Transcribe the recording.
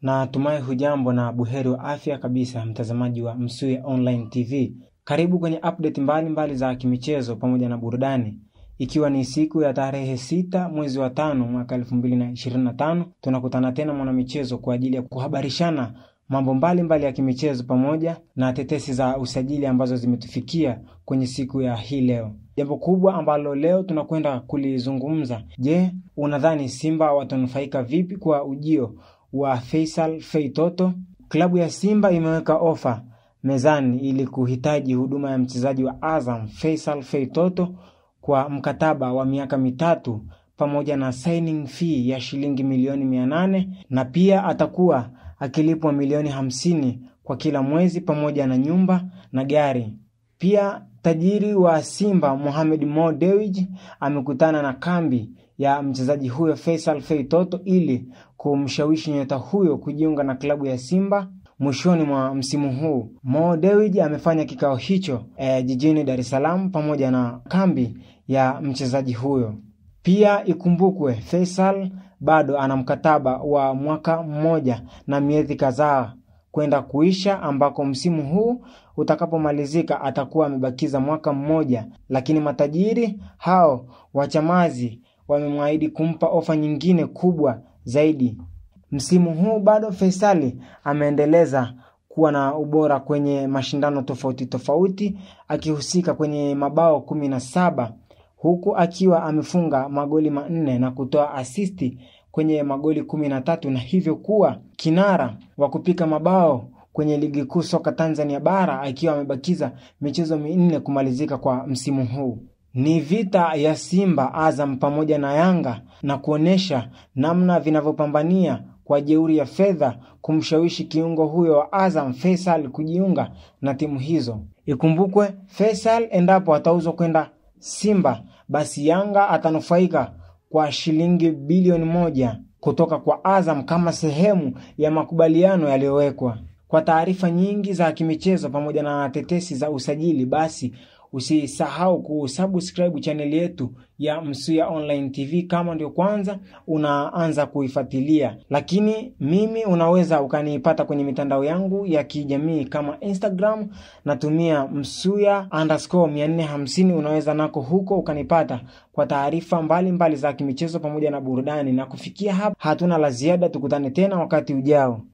Na tumai hujambo na buheri wa afya kabisa, mtazamaji wa Msuya Online TV. Karibu kwenye update mbalimbali za kimichezo pamoja na burudani. Ikiwa ni siku ya tarehe 6 mwezi wa 5 mwaka 2025, tunakutana tena mwana michezo kwa ajili ya kuhabarishana mambo mbalimbali ya kimichezo pamoja na tetesi za usajili ambazo zimetufikia kwenye siku ya hii leo. Jambo kubwa ambalo leo tunakwenda kulizungumza. Je, unadhani Simba watanufaika vipi kwa ujio wa Faisal Feitoto? Klabu ya Simba imeweka ofa mezani ili kuhitaji huduma ya mchezaji wa Azam Faisal Feitoto kwa mkataba wa miaka 3 pamoja na signing fee ya shilingi milioni 800, na pia atakuwa akilipwa milioni 50 kwa kila mwezi pamoja na nyumba na gari. Pia tajiri wa Simba Mohamed Mo Dewji amekutana na kambi ya mchezaji huyo Faisal Feitoto ili kumshawishi nyota huyo kujiunga na klabu ya Simba mwishoni mwa msimu huu. Mo Dewji amefanya kikao hicho jijini Dar es Salaam pamoja na kambi ya mchezaji huyo. Pia ikumbukwe Faisal bado ana mkataba wa mwaka mmoja na miezi kadhaa kwenda kuisha, ambako msimu huu utakapomalizika atakuwa amebakiza mwaka mmoja, lakini matajiri hao wachamazi wamemwahidi kumpa ofa nyingine kubwa zaidi. Msimu huu bado Faisal ameendeleza kuwa na ubora kwenye mashindano tofauti akihusika kwenye mabao 17 huku akiwa amefunga magoli 4 na kutoa asisti kwenye magoli 13, na hivyo kuwa kinara wa kupika mabao kwenye ligi kuu soka Tanzania bara akiwa amebakiza michezo 4 kumalizika kwa msimu huu. Ni vita ya Simba, Azam pamoja na Yanga na kuonesha namna vinavyopambania kwa jeuri ya fedha kumshawishi kiungo huyo wa Azam Faisal kujiunga na timu hizo. Ikumbukwe Faisal endapo atauzwa kwenda Simba, basi Yanga atanufaika kwa shilingi bilioni 1 kutoka kwa Azam kama sehemu ya makubaliano yaliyowekwa. Kwa taarifa nyingi za kimichezo pamoja na tetesi za usajili, basi usisahau kusubscribe channel yetu ya Msuya Online TV kama ndio kwanza unaanza kuifuatilia. Lakini mimi unaweza ukanipata kwenye mitandao yangu ya kijamii kama Instagram, natumia Msuya_450. Unaweza nako huko ukanipata kwa taarifa mbalimbali za kimichezo pamoja na burudani. Na kufikia hapa hatuna la ziada, tukutane tena wakati ujao.